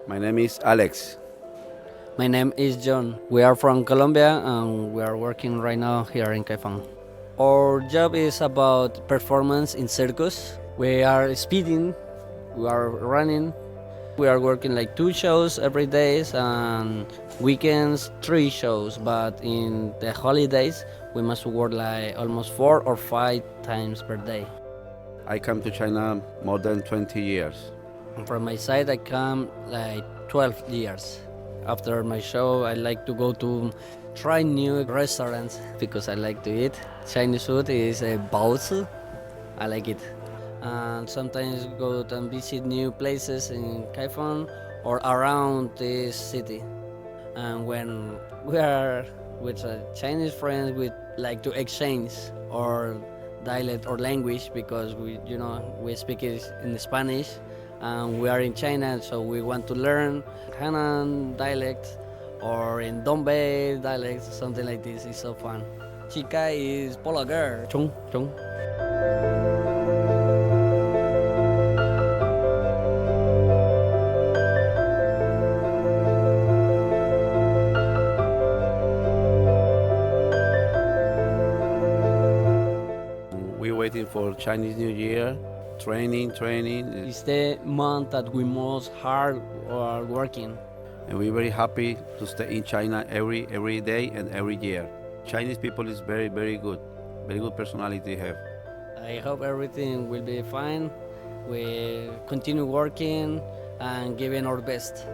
My name is Alex. My name is John. We are from Colombia and we are working right now here in Kaifang. Our job is about performance in circus. We are speeding, we are running. We are working like 2 shows every day and weekends 3 shows, but in the holidays we must work like almost 4 or 5 times per day. I come to China more than 20 years. And from my side I come like 12 years. After my show I like to go to try new restaurants because I like to eat. Chinese food is a baozi. I like it. And sometimes go and visit new places in Kaifeng or around this city. And when we are with Chinese friends, we like to exchange our dialect or language because we speak it in Spanish. And we are in China, so we want to learn Hanan dialect or in Dongbei dialect, something like this. It's so fun. Chica is Polo girl. Chung, chung. We're waiting for Chinese New Year. Training. It's the month that we most hard are working. And we're very happy to stay in China every day and every year. Chinese people is very, very good. Very good personality have. I hope everything will be fine. We continue working and giving our best.